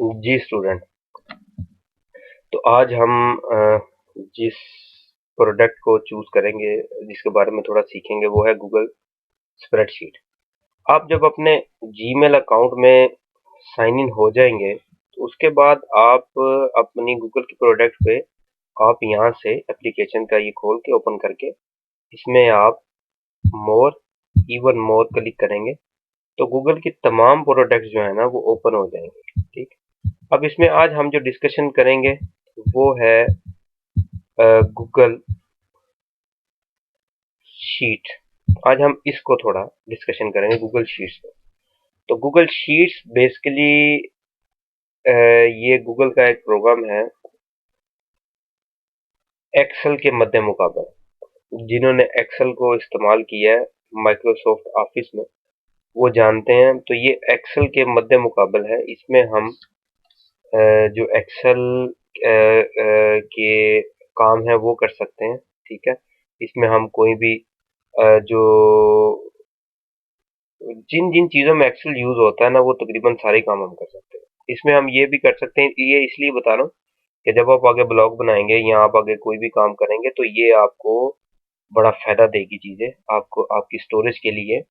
जी student. तो आज हम जिस प्रोडक्ट को चूज करेंगे, जिसके बारे में थोड़ा सीखेंगे, वो है गूगल स्प्रेडशीट। आप जब अपने जीमेल अकाउंट में साइन इन हो जाएंगे तो उसके बाद आप अपनी गूगल के प्रोडक्ट पे आप यहाँ से एप्लीकेशन का ये खोल के ओपन करके इसमें आप मोर, इवन मोर क्लिक करेंगे तो गूगल की तमाम प्रोडक्ट्स जो है ना वो ओपन हो जाएंगे। ठीक। अब इसमें आज हम जो डिस्कशन करेंगे वो है गूगल शीट। आज हम इसको थोड़ा डिस्कशन करेंगे गूगल शीट्स पे। तो गूगल शीट्स बेसिकली ये गूगल का एक प्रोग्राम है एक्सेल के मध्य मुकाबले। जिन्होंने एक्सेल को इस्तेमाल किया है माइक्रोसॉफ्ट ऑफिस में वो जानते हैं। तो ये एक्सेल के मध्य मुकाबले है। इसमें हम जो एक्सेल के काम है वो कर सकते हैं। ठीक है। इसमें हम कोई भी जो जिन जिन चीजों में एक्सेल यूज होता है ना वो तकरीबन सारे काम हम कर सकते हैं। इसमें हम ये भी कर सकते हैं, ये इसलिए बता रहा हूँ कि जब आप आगे ब्लॉग बनाएंगे या आप आगे कोई भी काम करेंगे तो ये आपको बड़ा फायदा देगी चीजें आपको, आपकी स्टोरेज के लिए।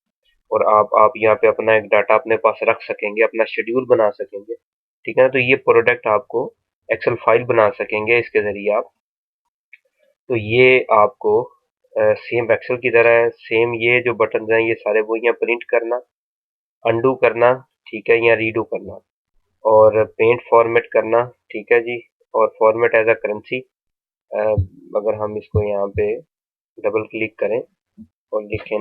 और आप यहाँ पे अपना एक डाटा अपने पास रख सकेंगे, अपना शेड्यूल बना सकेंगे। ठीक है ना। तो ये प्रोडक्ट आपको एक्सेल फाइल बना सकेंगे इसके जरिए आप। तो ये आपको सेम एक्सेल की तरह है। सेम ये जो बटन हैं ये सारे वो यहाँ प्रिंट करना, अंडू करना, ठीक है, या रीडू करना, और पेंट फॉर्मेट करना। ठीक है जी। और फॉर्मेट एज अ करेंसी। अगर हम इसको यहाँ पे डबल क्लिक करें और लिखें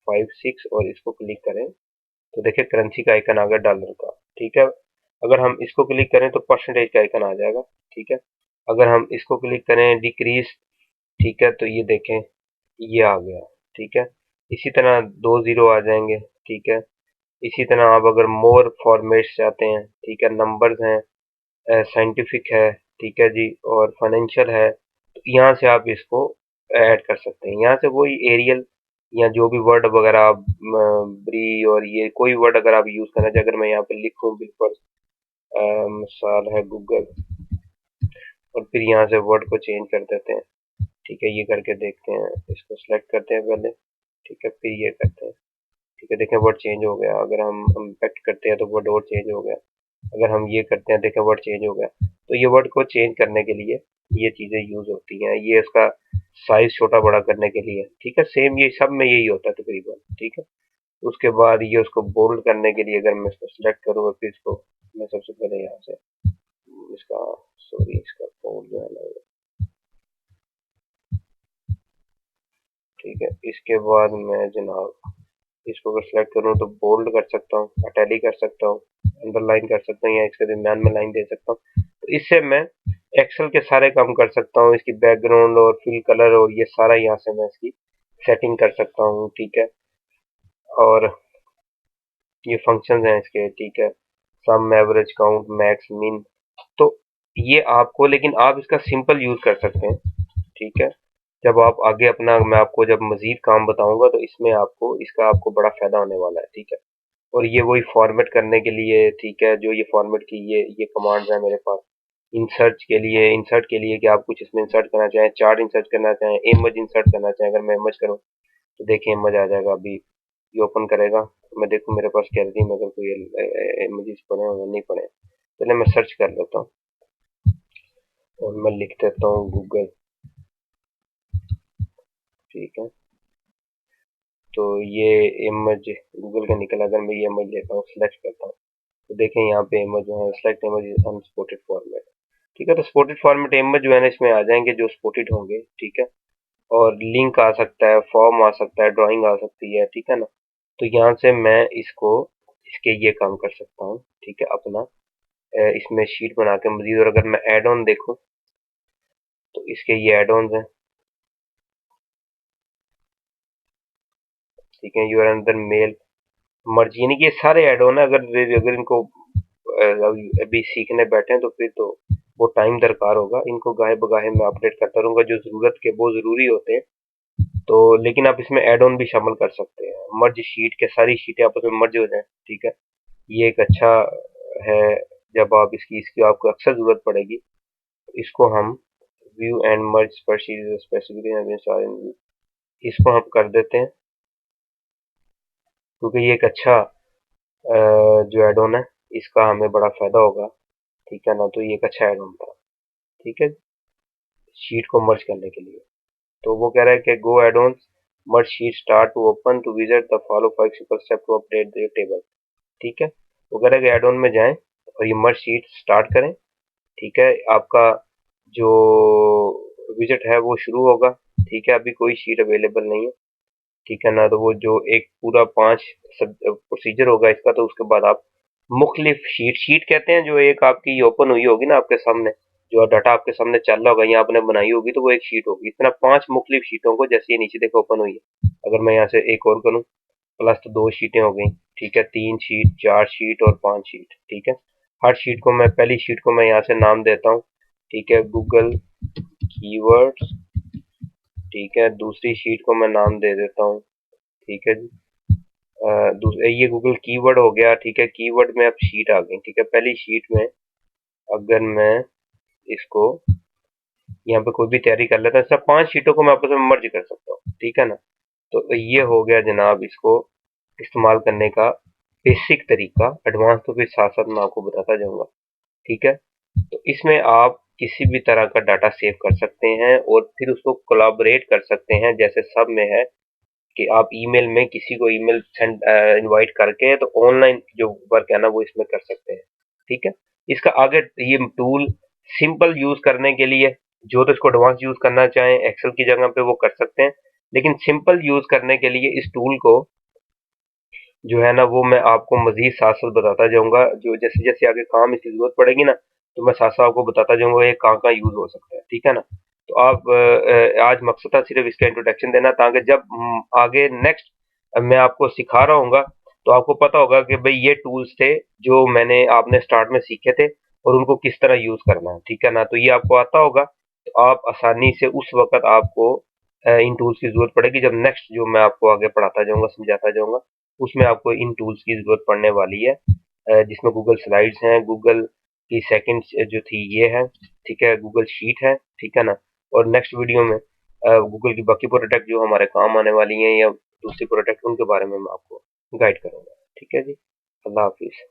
56 और इसको क्लिक करें तो देखिए करेंसी का आइकन आ गया डॉलर का। ठीक है। अगर हम इसको क्लिक करें तो परसेंटेज का आइकन आ जाएगा। ठीक है। अगर हम इसको क्लिक करें डिक्रीज, ठीक है, तो ये देखें ये आ गया। ठीक है। इसी तरह दो जीरो आ जाएंगे। ठीक है। इसी तरह आप अगर मोर फॉर्मेट्स चाहते हैं, ठीक है, नंबर्स हैं, साइंटिफिक है, ठीक है जी, और फाइनेंशियल है, तो यहाँ से आप इसको ऐड कर सकते हैं। यहाँ से वही एरियल या जो भी वर्ड वगैरह आप ब्री और ये कोई वर्ड अगर आप यूज करना चाहें, अगर मैं यहाँ पे लिखूं बिल्कुल मिसाल है गूगल, और फिर यहाँ से वर्ड को चेंज कर देते हैं। ठीक है। ये करके देखते हैं, इसको सिलेक्ट करते हैं पहले। ठीक है। फिर ये करते हैं। ठीक है। देखें वर्ड चेंज हो गया। अगर हम इम्पैक्ट करते हैं तो वर्ड और चेंज हो गया। अगर हम ये करते हैं, देखें वर्ड चेंज हो गया। तो ये वर्ड को चेंज करने के लिए ये चीजें यूज होती हैं। ये इसका साइज छोटा बड़ा करने के लिए। ठीक है। सेम ये सब में यही होता है तकरीबन। ठीक है। उसके बाद ये उसको बोल्ड करने के लिए अगर मैं इसको सिलेक्ट करूँ और फिर इसको मैं सबसे पहले यहाँ से इसका सॉरी इसका बोल्ड जो है ना, ठीक है, इसके बाद मैं जनाब इसको अगर सिलेक्ट करूँ तो बोल्ड कर सकता हूँ, इटैलिक कर सकता हूँ, अंडरलाइन कर सकता हूँ, या इसके दरमियान में लाइन दे सकता हूँ। तो इससे मैं एक्सेल के सारे काम कर सकता हूँ। इसकी बैकग्राउंड और फिल कलर और ये सारा यहाँ से मैं इसकी सेटिंग कर सकता हूँ। ठीक है। और ये फंक्शंस हैं इसके। ठीक है। सम, एवरेज, काउंट, मैक्स, मिन। तो ये आपको, लेकिन आप इसका सिंपल यूज कर सकते हैं। ठीक है। जब आप आगे अपना, मैं आपको जब मजीद काम बताऊंगा तो इसमें आपको इसका आपको बड़ा फायदा होने वाला है। ठीक है। और ये वही फॉर्मेट करने के लिए, ठीक है, जो ये फॉर्मेट की ये कमांड्स है मेरे पास। इंसर्ट के लिए कि आप कुछ इसमें इंसर्ट करना चाहें, चार्ट इंसर्ट करना चाहें, इमेज इंसर्ट करना चाहें। अगर मैं इमेज करूँ तो देखिए इमेज आ जाएगा। अभी ये ओपन करेगा तो मैं देखूँ मेरे पास गैलरी में अगर कोई इमेजेस पड़े हैं या नहीं पड़े हैं। पहले मैं सर्च कर लेता हूँ और मैं लिख देता हूँ गूगल। ठीक है। तो ये इमेज गूगल का निकला। अगर मैं ये इमेज लेता हूँ, सिलेक्ट करता हूँ, तो देखें यहाँ पे इमेज जो है सिलेक्ट इमेज अनस्पॉटेड फॉर्मेट। ठीक है। तो स्पॉटेड फॉर्मेट इमेज जो है ना इसमें आ जाएंगे जो स्पॉटेड होंगे। ठीक है। और लिंक आ सकता है, फॉर्म आ सकता है, ड्राइंग आ सकती है। ठीक है ना। तो यहाँ से मैं इसको इसके ये काम कर सकता हूँ। ठीक है। अपना इसमें शीट बना के मजीद, और अगर मैं एड ऑन देखूँ तो इसके ये एड ऑन हैं। ठीक है। यूर अंदर मेल मर्ज, यानी कि ये सारे ऐड ऑन है। अगर अगर इनको अभी सीखने बैठे हैं तो फिर तो वो टाइम दरकार होगा। इनको गाहे बगाहे मैं अपडेट करता रहूंगा जो जरूरत के वो जरूरी होते हैं। तो लेकिन आप इसमें ऐड ऑन भी शामिल कर सकते हैं, मर्ज शीट के सारी शीटें आपस में मर्ज हो जाए। ठीक है। ये एक अच्छा है जब आप इसकी इसकी आपको अक्सर ज़रूरत पड़ेगी, इसको हम view and merge spreadsheet specific इसको हम कर देते हैं, क्योंकि ये एक अच्छा जो एड ऑन है, इसका हमें बड़ा फायदा होगा। ठीक है ना, तो ये एक अच्छा एड ऑन था। ठीक है, शीट को मर्ज करने के लिए। तो वो कह रहा है कि go add on merge sheet start to open to visit the follow 5 simple step to update the table. ठीक है, वो कह रहा है कि एड ऑन में जाएं और ये मर्ज शीट स्टार्ट करें। ठीक है, आपका जो विजिट है वो शुरू होगा। ठीक है, अभी कोई शीट अवेलेबल नहीं है। ठीक है ना, तो वो जो एक पूरा 5 प्रोसीजर होगा इसका, तो उसके बाद आप मुख्तलिफ शीट शीट कहते हैं जो एक आपकी ओपन हुई होगी ना आपके सामने, जो डाटा आपके सामने चल रहा होगा या आपने बनाई होगी, तो वो एक शीट होगी। इस तरह 5 मुख्तलिफ शीटों को, जैसे ये नीचे देखो ओपन हुई है, अगर मैं यहाँ से एक और करूँ प्लस, तो 2 शीटें हो गई। ठीक है, 3 शीट, 4 शीट और 5 शीट। ठीक है, हर शीट को मैं, पहली शीट को मैं यहाँ से नाम देता हूँ। ठीक है, गूगल कीवर्ड्स। ठीक है, दूसरी शीट को मैं नाम दे देता हूँ। ठीक है जी, दूसरे ये गूगल कीवर्ड हो गया। ठीक है, कीवर्ड में अब शीट आ गई। ठीक है, पहली शीट में अगर मैं इसको यहाँ पे कोई भी तैयारी कर लेता हूँ, सब 5 शीटों को मैं आपस में मर्ज कर सकता हूँ। ठीक है ना, तो ये हो गया जनाब इसको इस्तेमाल करने का बेसिक तरीका। एडवांस तो फिर साथ साथ मैं आपको बताता जाऊंगा। ठीक है, तो इसमें आप किसी भी तरह का डाटा सेव कर सकते हैं और फिर उसको कोलाबरेट कर सकते हैं, जैसे सब में है कि आप ईमेल में किसी को ईमेल सेंड इनवाइट करके, तो ऑनलाइन जो वर्क है ना वो इसमें कर सकते हैं। ठीक है, इसका आगे ये टूल सिंपल यूज करने के लिए, जो तो इसको एडवांस यूज करना चाहें एक्सेल की जगह पे वो कर सकते हैं, लेकिन सिंपल यूज करने के लिए इस टूल को जो है ना वो मैं आपको मजीद साथ साथ बताता जाऊंगा। जो जैसे जैसे आगे काम इसकी जरूरत पड़ेगी ना, तो मैं साथ साथ आपको बताता जाऊंगा ये कहाँ कहाँ यूज हो सकता है। ठीक है ना, तो आप आज मकसद था सिर्फ इसका इंट्रोडक्शन देना, ताकि जब आगे नेक्स्ट मैं आपको सिखा रहा हूँ, तो आपको पता होगा कि भाई ये टूल्स थे जो मैंने आपने स्टार्ट में सीखे थे और उनको किस तरह यूज करना है। ठीक है ना, तो ये आपको आता होगा, तो आप आसानी से उस वक्त आपको इन टूल्स की जरूरत पड़ेगी, जब नेक्स्ट जो मैं आपको आगे पढ़ाता जाऊंगा समझाता जाऊंगा, उसमें आपको इन टूल्स की जरूरत पड़ने वाली है, जिसमें गूगल स्लाइड्स हैं, गूगल की सेकंड जो थी ये है। ठीक है, गूगल शीट है। ठीक है ना, और नेक्स्ट वीडियो में गूगल की बाकी प्रोडक्ट जो हमारे काम आने वाली हैं या दूसरी प्रोडक्ट, उनके बारे में मैं आपको गाइड करूंगा। ठीक है जी, अल्लाह हाफिज।